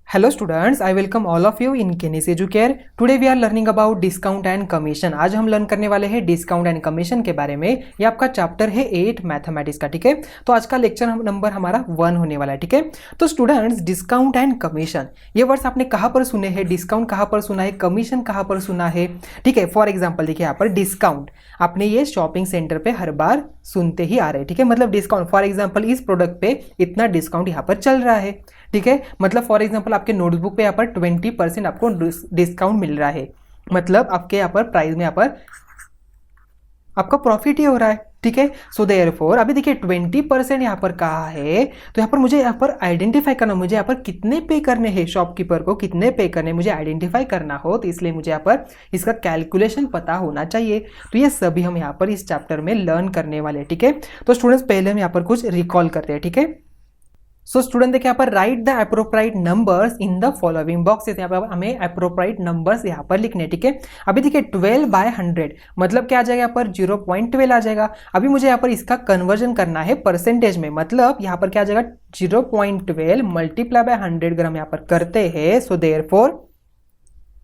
Hello students, I welcome all of you in Kenis Educare. Today we are learning about discount and commission. आज हम learn करने वाले हैं discount and commission के बारे में। ये आपका चैप्टर है 8 मैथमेटिक्स का, ठीक है। तो आज का लेक्चर नंबर हमारा 1 होने वाला है, ठीक है। तो स्टूडेंट्स, डिस्काउंट एंड कमीशन ये वर्ड्स आपने कहाँ पर सुने हैं? डिस्काउंट कहाँ पर सुना है, कमीशन कहाँ पर सुना है, ठीक है। फॉर एग्जाम्पल देखिए यहाँ पर डिस्काउंट आपने ये शॉपिंग सेंटर पे हर बार सुनते ही आ रहे हैं, ठीक है। मतलब डिस्काउंट, फॉर एग्जाम्पल इस प्रोडक्ट पे इतना डिस्काउंट यहाँ पर चल रहा है, ठीक है। मतलब फॉर एग्जांपल आपके नोटबुक पे यहाँ पर 20% आपको डिस्काउंट मिल रहा है, मतलब आपके यहाँ पर प्राइस में यहाँ पर आपका प्रॉफिट ही हो रहा है, ठीक है। सो देयरफॉर अभी देखिए 20% यहाँ पर कहा है, तो यहाँ पर मुझे यहाँ पर आइडेंटिफाई करना, मुझे यहाँ पर कितने पे करने हैं, शॉपकीपर को कितने पे करने मुझे आइडेंटिफाई करना हो, तो इसलिए मुझे यहाँ पर इसका कैलकुलेशन पता होना चाहिए। तो ये सभी हम यहाँ पर इस चैप्टर में लर्न करने वाले हैं, ठीक है। तो स्टूडेंट्स पहले हम यहाँ पर कुछ रिकॉल करते हैं, ठीक है। सो स्टूडेंट देखिए यहाँ पर right the appropriate numbers in the following boxes, यहाँ पर हमें अप्रोप्राइट नंबर्स यहाँ पर लिखने, ठीक है। अभी देखिए 12/100 मतलब क्या आ जाएगा, यहाँ पर 0.12 आ जाएगा। अभी मुझे यहाँ पर इसका कन्वर्जन करना है परसेंटेज में, मतलब यहाँ पर क्या आ जाएगा 0.12 मल्टीप्लाई बाय 100 अगर हम यहाँ पर करते हैं, सो देयरफॉर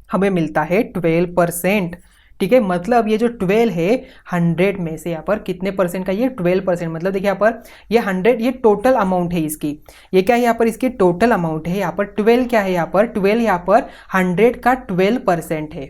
हमें मिलता है 12%, ठीक है। मतलब ये जो 12 है 100 में से यहाँ पर कितने परसेंट का, ये 12%। मतलब देखिए यहाँ पर ये 100 ये टोटल अमाउंट है इसकी, ये क्या है यहाँ पर इसकी टोटल अमाउंट है। यहाँ पर 12 क्या है, यहाँ पर 12 यहाँ पर 100 का 12% है,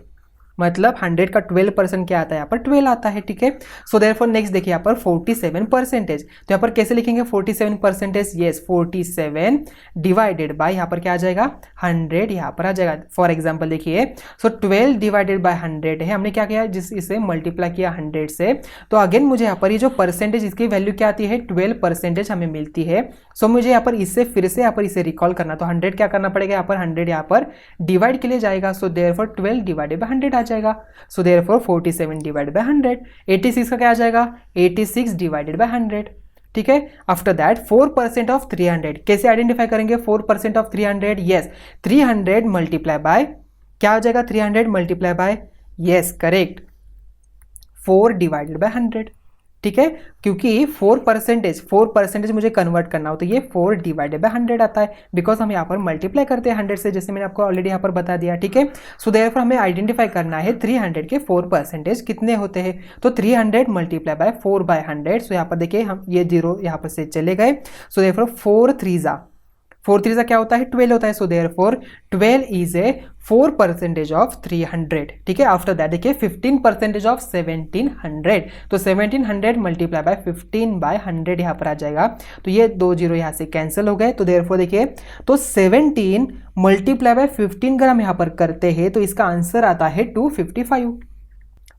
मतलब 100 का 12% क्या आता है, यहाँ पर 12 आता है, ठीक है। सो देयरफॉर नेक्स्ट देखिए यहाँ पर 47%, तो यहाँ पर कैसे लिखेंगे 47%? यस 47 डिवाइडेड बाय यहाँ पर क्या आ जाएगा 100 यहाँ पर आ जाएगा। फॉर एग्जांपल देखिए, सो 12 डिवाइडेड बाय 100 है, हमने क्या किया जिस इसे मल्टीप्लाई किया 100 से, तो अगेन मुझे यहाँ पर ये जो परसेंटेज इसकी वैल्यू क्या आती है 12% हमें मिलती है। सो मुझे यहाँ पर इससे फिर से यहाँ पर इसे रिकॉल करना, तो 100 क्या करना पड़ेगा, यहाँ पर 100 यहाँ पर डिवाइड के लिए जाएगा, सो देयरफॉर 12 डिवाइडेड बाय 100 आ जाएगा। सो देयरफॉर 47 डिवाइडेड बाय 100, 86 का क्या आ जाएगा 86 डिवाइडेड बाय 100, ठीक है। आफ्टर दैट 4% ऑफ 300 कैसे आइडेंटिफाई करेंगे 4% ऑफ 300? यस 300 मल्टीप्लाई बाय क्या आ जाएगा 300 multiply by, yes correct 4 divided by 100, ठीक है। क्योंकि 4% मुझे कन्वर्ट करना हो तो ये 4 डिवाइडेड बाय 100 आता है, बिकॉज हम यहाँ पर मल्टीप्लाई करते हैं 100 से, जैसे मैंने आपको ऑलरेडी यहाँ पर बता दिया, ठीक है। सो देयरफॉर हमें आइडेंटिफाई करना है 300 के 4% कितने होते हैं, तो 300 मल्टीप्लाई बाय 4/100। सो यहाँ पर देखिए हम ये 0 यहाँ पर से चले गए, सो देयरफॉर 4 3 क्या होता है 12 होता है। So therefore 12 is a 4% of 300, ठीक है। आफ्टर दैट देखिए 15% ऑफ 1700, तो 1700 मल्टीप्लाई बाय 15/100 यहाँ पर आ जाएगा, तो ये 2 0 यहाँ से कैंसिल हो गए। तो देयरफॉर देखिए तो 17 मल्टीप्लाई बाय 15 अगर हम यहाँ पर करते हैं तो इसका आंसर आता है 255।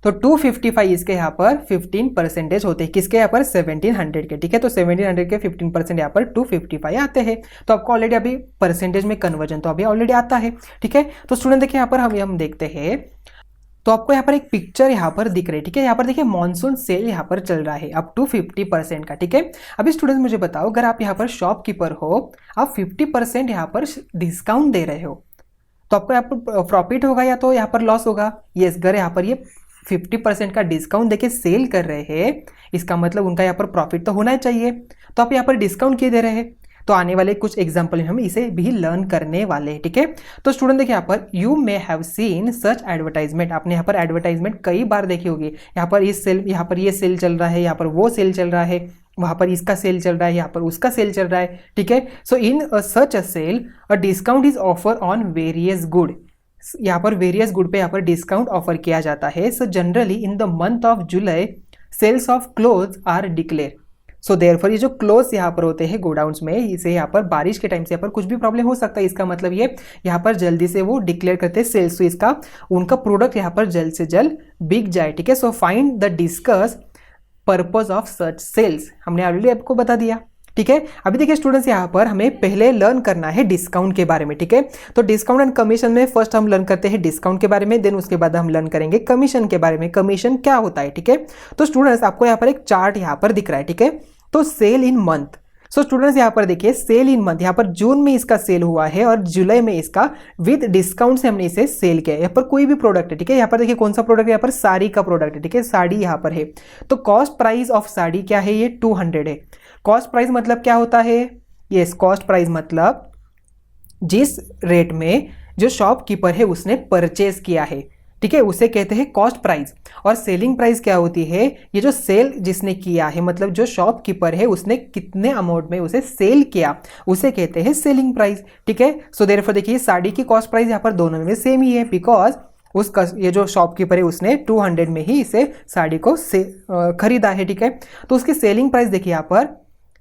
तो 255 इसके यहाँ पर 15% होते हैं, किसके यहाँ पर 1700 के, ठीक है। तो 1700 के 15% यहाँ पर 255 आते हैं। तो आपको ऑलरेडी अभी परसेंटेज में कन्वर्जन तो अभी ऑलरेडी आता है, ठीक है। तो स्टूडेंट देखिए यहाँ पर हम देखते हैं, तो आपको यहाँ पर एक पिक्चर यहाँ पर दिख रही है, ठीक है। यहाँ पर देखिए मॉनसून सेल यहाँ पर चल रहा है अप टू 50% का, ठीक है। अभी स्टूडेंट मुझे बताओ, अगर आप यहाँ पर शॉपकीपर हो, आप 50% यहाँ पर डिस्काउंट दे रहे हो, तो आपको यहाँ पर प्रॉफिट होगा या तो यहाँ पर लॉस होगा? यस, अगर यहाँ पर ये 50% का डिस्काउंट देके सेल कर रहे हैं, इसका मतलब उनका यहाँ पर प्रॉफिट तो होना चाहिए, तो आप यहाँ पर डिस्काउंट क्यों दे रहे हैं? तो आने वाले कुछ एग्जाम्पल में हम इसे भी लर्न करने वाले हैं, ठीक है। तो स्टूडेंट देखिए यहाँ पर you may have seen such advertisement, आपने यहाँ पर एडवर्टाइजमेंट कई बार देखी होगी, यहाँ पर इस सेल, यहाँ पर ये सेल चल रहा है, यहाँ पर वो सेल चल रहा है, वहाँ पर इसका सेल चल रहा है, यहाँ पर उसका सेल चल रहा है, ठीक है। So in such a sale a discount is offer on various good, यहाँ पर वेरियस गुड पे यहाँ पर डिस्काउंट ऑफर किया जाता है। So generally in the month of July sales of clothes are declare. So therefore ये जो क्लोथ्स यहाँ पर होते हैं गोडाउन्स में, इसे यहाँ पर बारिश के टाइम से यहाँ पर कुछ भी प्रॉब्लम हो सकता है, इसका मतलब ये यहाँ पर जल्दी से वो डिक्लेयर करते हैं सेल्स, तो इसका उनका प्रोडक्ट यहाँ पर जल्द से जल्द बिक जाए, ठीक है। So find the discuss purpose of such sales, हमने ऑलरेडी आपको बता दिया, ठीक है। अभी देखिए स्टूडेंट्स यहाँ पर हमें पहले लर्न करना है डिस्काउंट के बारे में, ठीक है। तो डिस्काउंट एंड कमीशन में फर्स्ट हम लर्न करते हैं डिस्काउंट के बारे में, देन उसके बाद हम लर्न करेंगे कमीशन के बारे में, कमीशन क्या होता है, ठीक है। तो स्टूडेंट्स आपको यहाँ पर एक चार्ट यहाँ पर दिख रहा है, ठीक है। तो sale in month, so students यहाँ पर देखिए सेल इन मंथ, यहाँ पर जून में इसका सेल हुआ है और जुलाई में इसका विद डिस्काउंट से हमने इसे सेल किया है। यहाँ पर कोई भी प्रोडक्ट है, ठीक है। यहाँ पर देखिए कौन सा प्रोडक्ट है, यहाँ पर साड़ी का प्रोडक्ट है, ठीक है, साड़ी यहाँ पर है। तो कॉस्ट प्राइस ऑफ साड़ी क्या है, ये 200 है। कॉस्ट प्राइस मतलब क्या होता है, यस कॉस्ट प्राइस मतलब जिस रेट में जो शॉपकीपर है उसने परचेज किया है, ठीक है, उसे कहते हैं कॉस्ट प्राइस। और सेलिंग प्राइस क्या होती है, ये जो सेल जिसने किया है, मतलब जो शॉपकीपर है उसने कितने अमाउंट में उसे सेल किया, उसे कहते हैं सेलिंग प्राइस, ठीक है। सो देयरफॉर देखिए साड़ी की कॉस्ट प्राइस यहाँ पर दोनों में सेम ही है, बिकॉज ये जो शॉपकीपर है उसने 200 में ही इसे साड़ी को खरीदा है, ठीक है। तो उसकी सेलिंग प्राइस देखिए यहाँ पर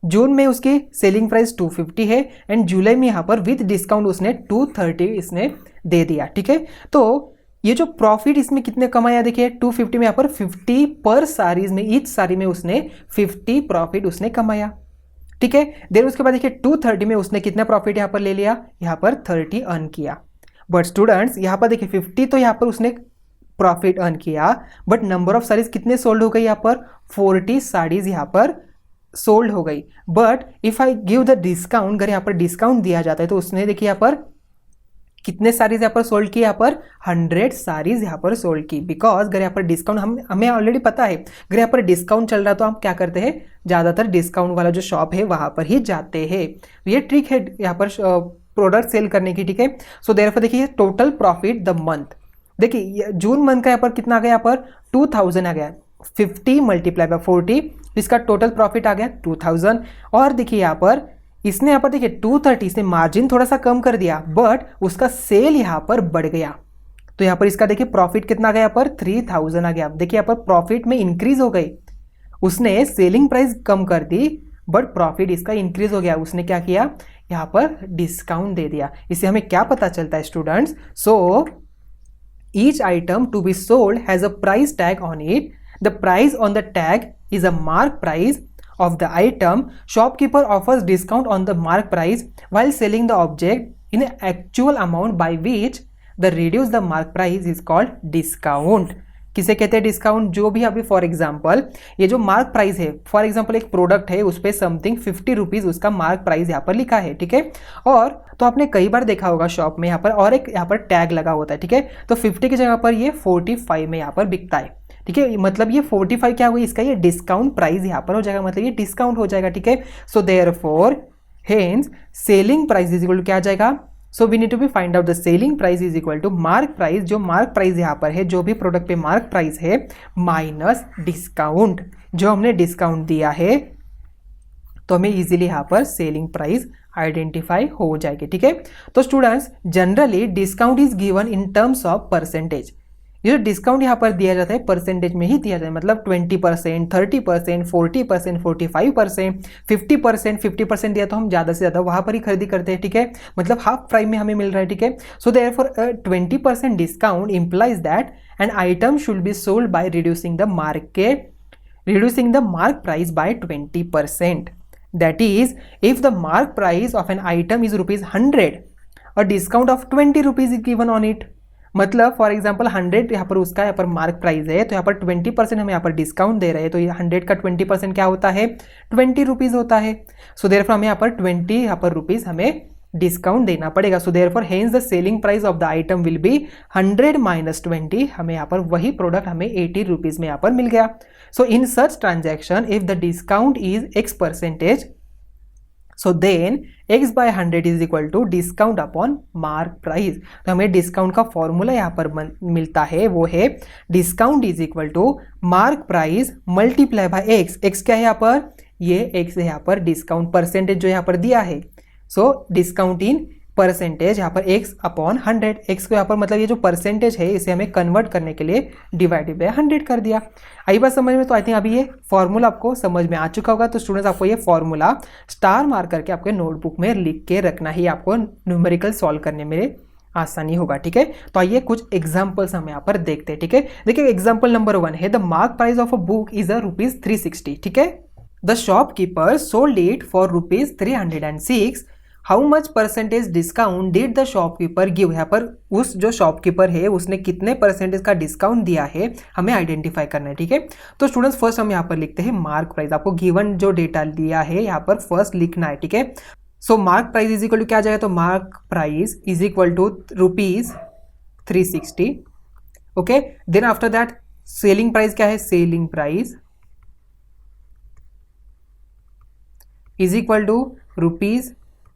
जून में उसकी सेलिंग प्राइस 250 है एंड जुलाई में यहाँ पर विद डिस्काउंट उसने 230 इसने दे दिया, ठीक है। तो ये जो प्रॉफिट इसमें कितने कमाया देखिए 250 में यहाँ पर 50 पर साड़ीज में, ईच साड़ी में उसने 50 प्रॉफिट उसने कमाया, ठीक है। देन उसके बाद देखिए 230 में उसने कितना प्रॉफिट यहाँ पर ले लिया, यहाँ पर 30 अर्न किया। बट स्टूडेंट्स यहाँ पर देखिए 50 तो यहाँ पर उसने प्रॉफिट अर्न किया, बट नंबर ऑफ साड़ीज कितने सोल्ड हो गई, यहाँ पर 40 साड़ीज यहाँ पर सोल्ड हो गई। But if I give the discount, अगर यहाँ पर डिस्काउंट दिया जाता है तो उसने देखिए यहाँ पर कितने साड़ीज यहाँ पर सोल्ड की, यहाँ पर 100 साड़ीज यहाँ पर सोल्ड की। बिकॉज अगर यहाँ पर डिस्काउंट हमें ऑलरेडी पता है, अगर यहाँ पर डिस्काउंट चल रहा है तो हम क्या करते हैं, ज़्यादातर डिस्काउंट वाला जो शॉप है वहाँ पर ही जाते हैं। ये ट्रिक है यहाँ पर प्रोडक्ट सेल करने की, ठीक है। सो देयरफॉर देखिए टोटल प्रॉफिट द मंथ, देखिए जून मंथ का यहाँ पर कितना आ गया, यहाँ पर 2000 आ गया, 50 मल्टीप्लाई बाय 40, इसका टोटल प्रॉफिट आ गया 2000। और देखिए यहाँ पर इसने यहाँ पर देखिए 230, इसने मार्जिन थोड़ा सा कम कर दिया बट उसका सेल यहाँ पर बढ़ गया, तो यहाँ पर इसका देखिए प्रॉफिट कितना आ गया, यहाँ पर 3000 आ गया। देखिए यहाँ पर प्रॉफिट में इंक्रीज हो गई, उसने सेलिंग प्राइस कम कर दी बट प्रॉफिट इसका इंक्रीज हो गया। उसने क्या किया, यहाँ पर डिस्काउंट दे दिया। इससे हमें क्या पता चलता है students, so each item to be sold has a price tag on it, the price on the tag is a mark price of the item. Shopkeeper offers discount on the mark price while selling the object in the actual amount by which the reduce the mark price is called discount. किसे कहते हैं discount, जो भी अभी for example ये जो mark price है, for example एक प्रोडक्ट है उस पर समथिंग 50 रुपीज़ उसका मार्क प्राइस यहाँ पर लिखा है, ठीक है। और तो आपने कई बार देखा होगा शॉप में यहाँ पर और एक यहाँ पर टैग लगा होता है, ठीक है। तो 50 की जगह पर ये 45 में यहाँ पर बिकता है, ठीक है। मतलब ये 45 क्या हुई, इसका ये डिस्काउंट प्राइस यहाँ पर हो जाएगा, मतलब ये डिस्काउंट हो जाएगा, ठीक है। So therefore hence selling price is equal to क्या आ जाएगा, so we need to be find out the selling price is equal to mark price, जो मार्क प्राइस यहाँ पर है, जो भी प्रोडक्ट पे मार्क प्राइस है माइनस डिस्काउंट, जो हमने डिस्काउंट दिया है, तो हमें इजीली यहाँ पर सेलिंग प्राइस आइडेंटिफाई हो जाएगी, ठीक है। तो students generally discount is given in terms of percentage, ये जो डिस्काउंट यहाँ पर दिया जाता है परसेंटेज में ही दिया जाता है, मतलब 20%, 30%, 40%, 45%, 50%, 50% दिया तो हम ज़्यादा से ज़्यादा वहाँ पर ही खरीदी करते हैं, ठीक है। मतलब हाफ प्राइस में हमें मिल रहा है, ठीक है। So therefore 20% discount implies that an item should be sold by reducing the mark price by 20%. That is, if the mark price of an item is ₹100, a discount of 20 rupees is given on it. मतलब for example 100 यहाँ पर उसका यहाँ पर mark price है, तो यहाँ पर 20% हमें यहाँ पर डिस्काउंट दे रहे हैं, तो ये 100 का 20% क्या होता है, 20 रुपीज़ होता है। सो देयरफॉर हमें यहाँ पर 20 यहाँ पर रुपीज़ हमें डिस्काउंट देना पड़ेगा। सो therefore hence the selling price of the item will be 100 minus 20, हमें यहाँ पर वही प्रोडक्ट हमें 80 रुपीज़ में यहाँ पर मिल गया। So in such transaction if the discount is X%, so then x by 100 is equal to discount upon mark price. तो हमें डिस्काउंट का फॉर्मूला यहाँ पर मिलता है, वो है discount is equal to mark price multiply by x। x क्या है यहाँ पर, ये x है यहाँ पर डिस्काउंट परसेंटेज जो यहाँ पर दिया है, सो डिस्काउंट इन परसेंटेज यहाँ पर x अपॉन 100, x को यहाँ पर मतलब ये जो परसेंटेज है इसे हमें कन्वर्ट करने के लिए डिवाइडेड बाय 100 कर दिया। आई बात समझ में, तो आई थिंक अभी ये फॉर्मूला आपको समझ में आ चुका होगा। तो स्टूडेंट्स आपको ये फॉर्मूला स्टार मार्क करके आपके नोटबुक में लिख के रखना ही आपको न्यूमेरिकल सॉल्व करने में आसानी होगा, ठीक है। तो आइए कुछ एग्जाम्पल्स हम यहाँ पर देखते हैं, ठीक है। देखिए एग्जाम्पल नंबर 1 है the mark price of a book is ₹360, ठीक है। The shopkeeper sold it for ₹306, how much percentage discount did the shopkeeper give. यहाँ पर उस जो शॉपकीपर है उसने कितने परसेंटेज का डिस्काउंट दिया है हमें आइडेंटिफाई करना है, ठीक है। तो स्टूडेंट्स फर्स्ट हम यहाँ पर लिखते हैं मार्क प्राइस, आपको गिवन जो डेटा दिया है यहाँ पर फर्स्ट लिखना है, ठीक है। So mark price is equal to क्या आ जाएगा, तो mark price is equal to ₹360, okay. Then after that selling price क्या है, selling price is equal to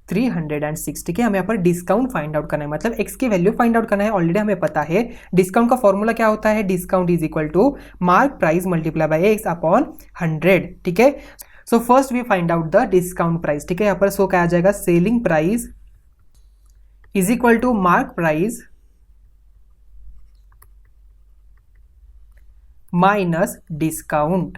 306। ठीक है, हमें यहाँ पर डिस्काउंट फाइंड आउट करना है, मतलब एक्स की वैल्यू फाइंड आउट करना है। ऑलरेडी हमें पता है डिस्काउंट का फॉर्मूला क्या होता है, discount is equal to mark price multiply by x upon 100। ठीक है, so first we find out the discount price. ठीक है, यहाँ पर सो क्या आ जाएगा, selling price is equal to mark price minus discount.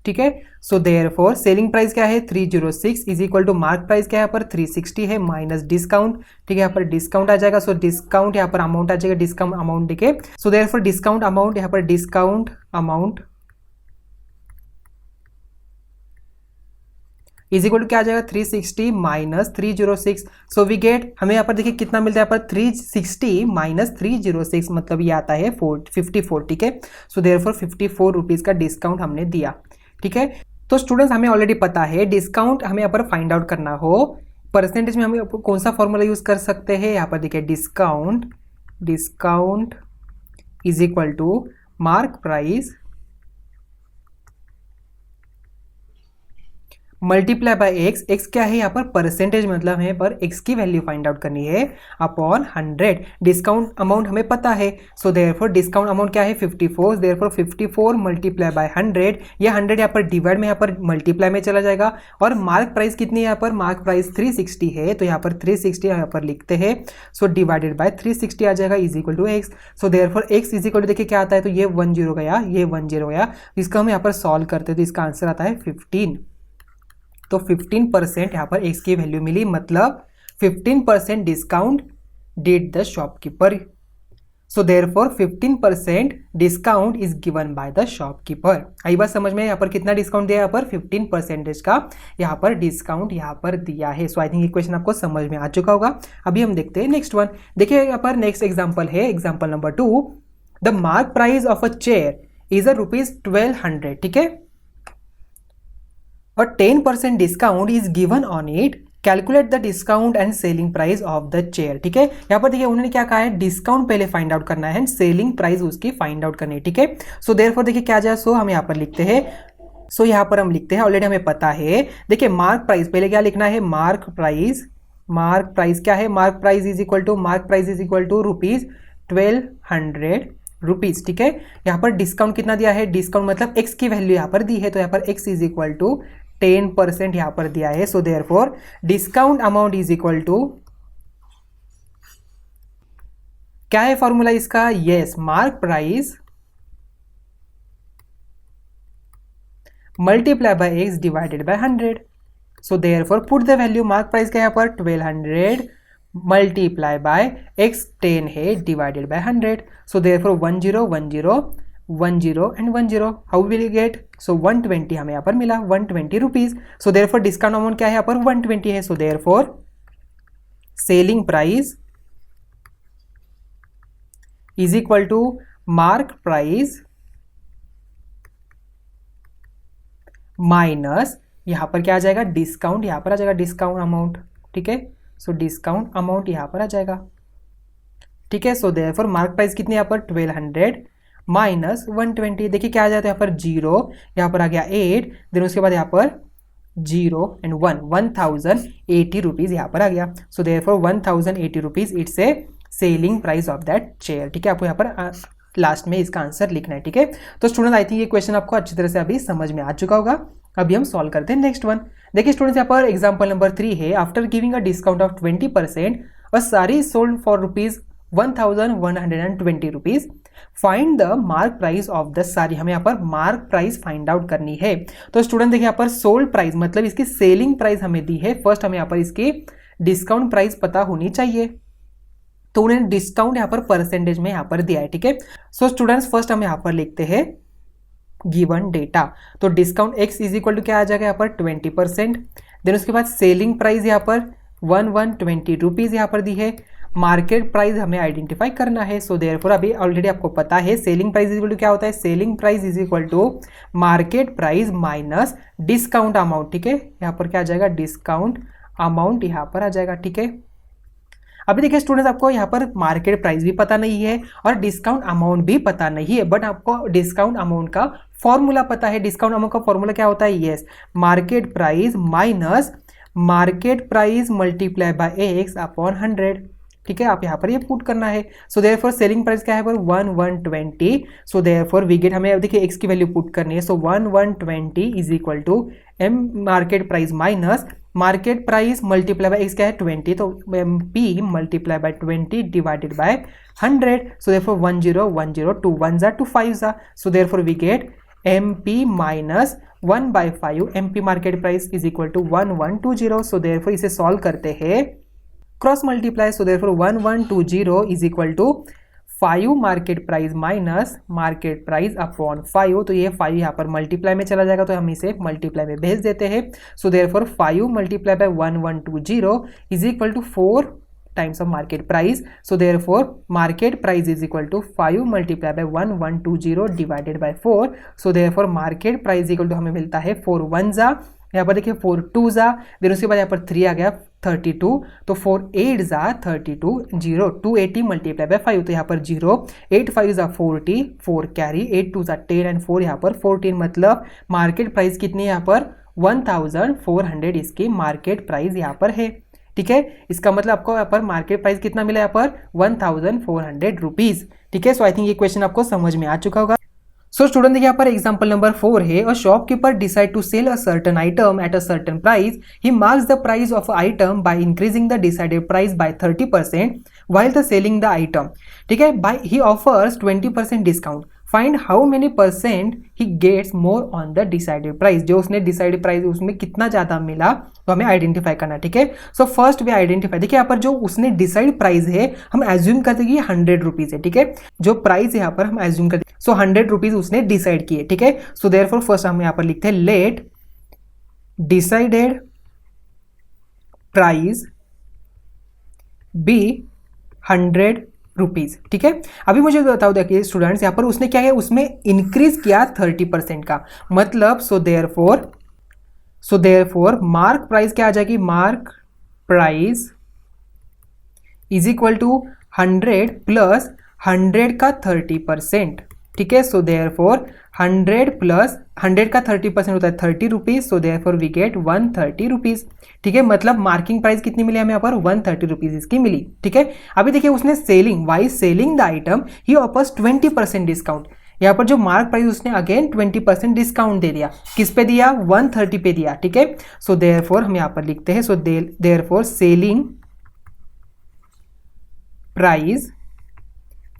ठीक है, सो देयरफॉर सेलिंग प्राइस क्या है 306 is equal to mark price क्या है यहाँ पर 360 है माइनस डिस्काउंट। ठीक है, यहाँ पर डिस्काउंट आ जाएगा, सो डिस्काउंट यहाँ पर अमाउंट आ जाएगा, डिस्काउंट अमाउंट। ठीक है, सो देयरफॉर डिस्काउंट अमाउंट यहाँ पर discount amount is equal to क्या आ जाएगा 360 माइनस 306। सो वी गेट, हमें यहाँ पर देखिए कितना मिलता है यहाँ पर 360 माइनस 306, मतलब ये आता है 54। ठीक है, सो देयरफॉर 54 रुपीज़ का डिस्काउंट हमने दिया। ठीक है, तो स्टूडेंट्स हमें ऑलरेडी पता है डिस्काउंट हमें यहाँ पर फाइंड आउट करना हो, परसेंटेज में हमें कौन सा फॉर्मूला यूज कर सकते हैं, यहाँ पर देखिए discount is equal to mark price multiply by x. X क्या है यहाँ पर परसेंटेज, मतलब हमें पर एक्स की वैल्यू फाइंड आउट करनी है अपॉन 100। डिस्काउंट अमाउंट हमें पता है, सो देयरफॉर डिस्काउंट अमाउंट क्या है 54, देयरफॉर 54 मल्टीप्लाई बाय 100, ये 100 यहाँ पर डिवाइड में यहाँ पर मल्टीप्लाई में चला जाएगा। और मार्क प्राइस कितनी है यहाँ पर, मार्क प्राइस 360 है, तो यहाँ पर 360 यहाँ पर लिखते हैं, सो डिवाइडेड बाय 360 आ जाएगा is equal to x. So therefore x is equal to देखिए क्या आता है, तो ये 10 गया, ये 10 गया, इसका हम यहाँ पर सॉल्व करते हैं तो इसका आंसर आता है 15। तो 15% यहाँ पर एक्स की वैल्यू मिली, मतलब 15% discount did the shopkeeper. So therefore 15% discount is given by the shopkeeper. आई बात समझ में, यहाँ पर कितना डिस्काउंट दिया, यहाँ पर 15% का यहाँ पर डिस्काउंट यहाँ पर दिया है। सो आई थिंक ये क्वेश्चन आपको समझ में आ चुका होगा। अभी हम देखते हैं नेक्स्ट वन। देखिए यहाँ पर नेक्स्ट एग्जाम्पल है, example number 2, the mark price of a chair is a ₹1200। ठीक है, और 10% discount is given on it, calculate the discount and selling price of the chair. ठीक है, यहाँ पर देखिए उन्होंने क्या कहा है, डिस्काउंट पहले फाइंड आउट करना है एंड सेलिंग प्राइस उसकी फाइंड आउट करनी है। ठीक है, सो देयरफॉर देखिए क्या जाए, सो हम यहाँ पर लिखते हैं, सो यहाँ पर हम लिखते हैं, ऑलरेडी हमें पता है। देखिए मार्क प्राइस पहले क्या लिखना है, मार्क प्राइस क्या है, mark price is equal to ₹1200। ठीक है, यहाँ पर डिस्काउंट कितना दिया है, डिस्काउंट मतलब एक्स की वैल्यू यहाँ पर दी है, तो यहाँ पर एक्स इज इक्वल टू 10% यहाँ पर दिया है। So therefore discount amount is equal to क्या है फॉर्मूला इसका, yes, mark price multiply by x divided by 100। So therefore put the value, mark price क्या है यहाँ पर 1200 मल्टीप्लाई बाय एक्स 10 है divided by 100। So therefore 10 and 10, how will you get, so 120 हमें यहाँ पर मिला, 120 rupees. So therefore discount amount क्या है यहाँ पर 120 है, so therefore selling price is equal to mark price minus यहाँ पर क्या आ जाएगा, डिस्काउंट यहाँ पर आ जाएगा, डिस्काउंट अमाउंट। ठीक है, सो डिस्काउंट अमाउंट यहाँ पर आ जाएगा। ठीक है, सो देयरफॉर मार्क प्राइस कितनी यहाँ पर 1200 माइनस 120, देखिए क्या आ जाता है यहाँ पर 0, यहाँ पर आ गया 8, देन उसके बाद यहाँ पर 0 एंड 1, 1080 रुपीज़ यहाँ पर आ गया। So therefore 1080 rupees it's a selling price of that chair. ठीक है, आपको यहाँ पर लास्ट में इसका आंसर लिखना है। ठीक है, तो स्टूडेंट आई थिंक ये क्वेश्चन आपको अच्छी तरह से अभी समझ में आ चुका होगा। अभी हम सॉल्व करते हैं नेक्स्ट वन। देखिए स्टूडेंट्स यहाँ पर एग्जाम्पल नंबर 3 है, after giving a discount of 20% a sari sold for ₹1120 find the mark price of the sari. हमें यहाँ पर मार्क प्राइस फाइंड आउट करनी है। तो स्टूडेंट देखिए यहाँ पर सोल्ड प्राइस मतलब इसकी सेलिंग प्राइस हमें दी है, फर्स्ट हमें यहाँ पर इसकी डिस्काउंट प्राइस पता होनी चाहिए, तो उन्हें डिस्काउंट यहाँ पर परसेंटेज में यहाँ पर दिया है। ठीक है, सो स्टूडेंट्स फर्स्ट हम यहाँ पर लिखते हैं गिवन डेटा, तो discount x is equal to क्या आ जाएगा यहाँ पर 20%, देन उसके बाद सेलिंग प्राइस यहाँ पर 1120 रुपीज़ यहाँ पर दी है, मार्केट प्राइस हमें आइडेंटिफाई करना है। सो देयरफॉर अभी ऑलरेडी आपको पता है selling price is equal to क्या होता है, selling price is equal to market price minus discount amount. ठीक है, यहाँ पर क्या आ जाएगा, डिस्काउंट अमाउंट यहाँ पर आ जाएगा। ठीक है, अभी देखिए स्टूडेंट्स आपको यहाँ पर मार्केट प्राइस भी पता नहीं है और डिस्काउंट अमाउंट भी पता नहीं है, बट आपको डिस्काउंट अमाउंट का फॉर्मूला पता है। डिस्काउंट अमाउंट का फॉर्मूला क्या होता है, yes, market price minus market price multiply by x upon 100। ठीक है, आप यहाँ पर ये पुट करना है। सो देयरफॉर सेलिंग प्राइस क्या है पर 1120। सो देयरफॉर वी गेट, हमें अब देखिए एक्स की वैल्यू पुट करनी है। So 1120 is equal to M market price minus market price multiply by x क्या है 20, तो M P multiply by 20 divided by 100। So therefore 1010 2 1 जा 2 5 जा। So therefore we get M P minus 1/5 M P market price is equal to 1120। So therefore इसे solve करते हैं, cross multiply. So therefore 1120 is equal to 5 market price minus market price upon 5। तो ये 5 यहाँ पर multiply में चला जाएगा, तो हम इसे मल्टीप्लाई में भेज देते हैं। So therefore 5 multiply by 1120 is equal to 4 times of market price. So therefore market price is equal to 5 multiply by 1120 divided by 4। So therefore market price equal to हमें मिलता है 4 1 जा, यहाँ पर देखिए 4 2 जा, देन उसके बाद यहाँ पर 3 आ गया 32, तो 4 8 जा 32 0 280 मल्टीप्लाई बाय 5, तो यहाँ पर 0 8 5 जा 40 4 कैरी 8 2 जा 10 एंड 4 यहाँ पर 14, मतलब मार्केट प्राइस कितनी है यहाँ पर 1400 इसकी मार्केट प्राइस यहाँ पर है। ठीक है, इसका मतलब आपको यहाँ पर मार्केट प्राइस कितना मिला यहाँ पर 1400 रुपीज। ठीक है, सो आई थिंक ये क्वेश्चन आपको समझ में आ चुका होगा। सो स्टूडेंट देखिए यहाँ पर एग्जांपल नंबर 4 है, a shopkeeper decide to sell a certain item at a certain price, he marks the price of item by increasing the decided price by 30% while the selling the item। ठीक है, by he offers 20% discount, find how many percent he gets more on the decided price. जो उसने decided price उसमें कितना ज़्यादा मिला तो हमें आइडेंटिफाई करना। ठीक है, सो फर्स्ट वे आइडेंटिफाई, देखिए यहाँ पर जो उसने डिसाइड प्राइस है हम एज्यूम करते हैं कि 100 रुपीज़ है। ठीक है, जो प्राइस है यहाँ पर हम एज्यूम करते हैं, सो 100 रुपीज़ उसने डिसाइड किए। ठीक है, सो देयरफॉर फर्स्ट हम यहाँ पर लिखते हैं let decided price be 100 rupees. ठीक है, अभी मुझे बताओ देखिए स्टूडेंट्स, यहाँ पर उसने क्या किया, उसमें इंक्रीज किया 30% का, मतलब सो देयरफॉर मार्क प्राइस क्या आ जाएगी, mark price is equal to 100 plus 100 का 30%। ठीक है, सो देयरफॉर 100 प्लस 100 का 30% होता है 30 rupees, so therefore we get 130 rupees. ठीक है, मतलब मार्किंग प्राइस कितनी मिली हमें यहाँ पर 130 रुपीज़ इसकी मिली। ठीक है, अभी देखिए उसने selling, why selling the item he offers 20% discount. यहाँ पर जो मार्क प्राइस उसने अगेन 20% डिस्काउंट दे दिया, किस पे दिया 130 पे दिया। ठीक है, सो देयरफॉर हम यहाँ पर लिखते हैं, so therefore selling price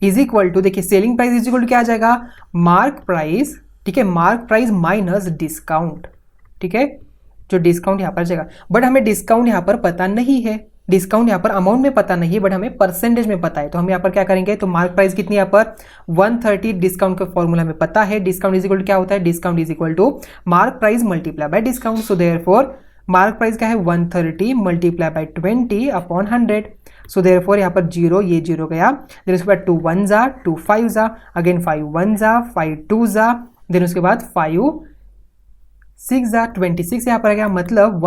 is equal to, देखिए selling price is equal to क्या आ जाएगा, मार्क प्राइस। ठीक है, मार्क प्राइस माइनस डिस्काउंट। ठीक है, जो डिस्काउंट यहाँ पर जाएगा, बट हमें डिस्काउंट यहाँ पर पता नहीं है, डिस्काउंट यहाँ पर अमाउंट में पता नहीं है, बट हमें परसेंटेज में पता है। तो हम यहाँ पर क्या करेंगे, तो मार्क प्राइस कितनी यहाँ पर 130, डिस्काउंट का फॉर्मूला हमें पता है, डिस्काउंट इज इक्वल टू क्या होता है, discount is equal to mark price multiply by discount. So therefore mark price क्या है 130 multiply by 20 upon 100। So therefore यहाँ पर 0 ये 0 गया, देन उसके बाद 2 1 जा 2 5 जा, अगेन 5 1 जा 5 2 जा, देन उसके बाद 5 6 जा 26 यहाँ पर आ गया, मतलब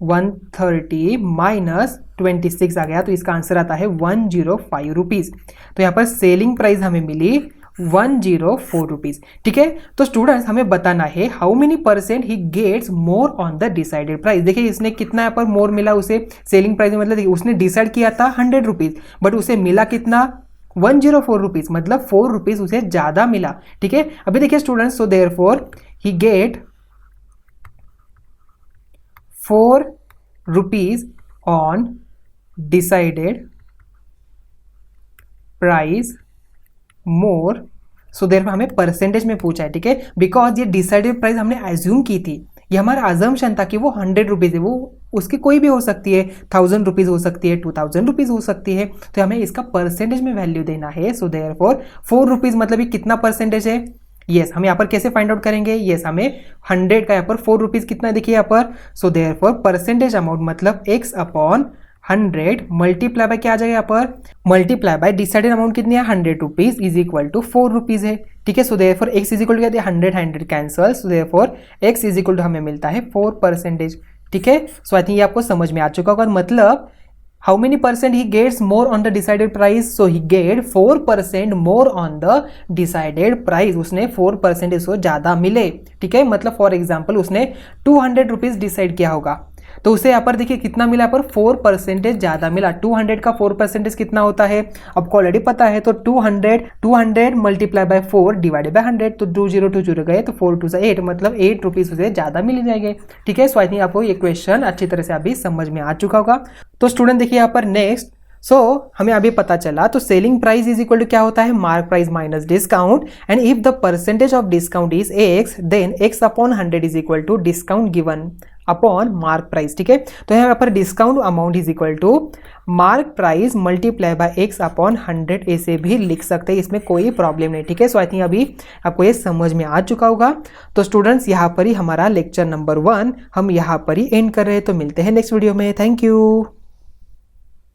130 माइनस 26 आ गया, तो इसका आंसर आता है 105 रुपीज़। तो यहाँ पर सेलिंग प्राइस हमें मिली 104 रुपीज़। ठीक है, तो स्टूडेंट्स हमें बताना है how many percent he gets more on the decided price. देखिए इसने कितना यहाँ पर मोर मिला उसे सेलिंग प्राइस में, मतलब देखिए उसने डिसाइड किया था 100 रुपीज़, बट उसे मिला कितना 104 रुपीज़, मतलब 4 रुपीज़ उसे ज़्यादा मिला। ठीक है, अभी देखिए students, so therefore he get 4 rupees on decided price more. So therefore हमें परसेंटेज में पूछा है। ठीक है, बिकॉज ये डिसाइडेड प्राइस हमने एज्यूम की थी, ये हमारा अजम्पशन था कि वो 100 रुपीज़ है, वो उसकी कोई भी हो सकती है, 1000 रुपीज़ हो सकती है, 2000 रुपीज़ हो सकती है, तो हमें इसका परसेंटेज में वैल्यू देना है। सो देयरफॉर 4 रुपीज़ मतलब ये कितना परसेंटेज है, यस हम यहाँ पर कैसे फाइंड आउट करेंगे, यस हमें 100 का यहाँ पर 4 रुपीज़ कितना देखिए यहाँ पर, सो देयरफॉर परसेंटेज अमाउंट मतलब x अपॉन 100 मल्टीप्लाई बाय क्या आ जाएगा यहाँ पर, मल्टीप्लाई बाय डिसाइडेड अमाउंट कितनी है 100 rupees is equal to 4 rupees है। ठीक है, so therefore x is equal to क्या दिया 100 cancel, so therefore x is equal to हमें मिलता है 4%। ठीक है, सो आई थिंक ये आपको समझ में आ चुका होगा, मतलब how many percent he gets more on the decided price, so he get 4% more on the decided price, उसने 4% उसको ज़्यादा मिले, ठीक है। मतलब फॉर एग्जाम्पल उसने 200 रुपीज़ डिसाइड किया होगा, तो उसे यहाँ पर देखिए कितना मिला, यहाँ पर 4% ज़्यादा मिला। 200 का 4% कितना होता है आपको ऑलरेडी पता है, तो 200 मल्टीप्लाई बाय 4 डिवाइडेड बाय 100, तो 20 गए तो 4 2 8, मतलब 8 रुपीज़ उसे ज़्यादा मिल जाएंगे, ठीक है। सो आई थिंक आपको ये क्वेश्चन अच्छी तरह से अभी समझ में आ चुका होगा। तो स्टूडेंट देखिए यहाँ पर नेक्स्ट, हमें अभी पता चला, तो selling price is equal to क्या होता है, mark price minus discount, and if the percentage of discount is x, then x upon 100 is equal to discount given upon mark price, ठीक है। तो यहाँ पर discount amount is equal to mark price multiply by x upon 100, ऐसे भी लिख सकते हैं, इसमें कोई प्रॉब्लम नहीं, ठीक है। सो आई थिंक अभी आपको ये समझ में आ चुका होगा। तो स्टूडेंट्स यहाँ पर ही हमारा लेक्चर नंबर 1 हम यहाँ पर ही एंड कर रहे हैं, तो मिलते हैं नेक्स्ट वीडियो में। Thank you.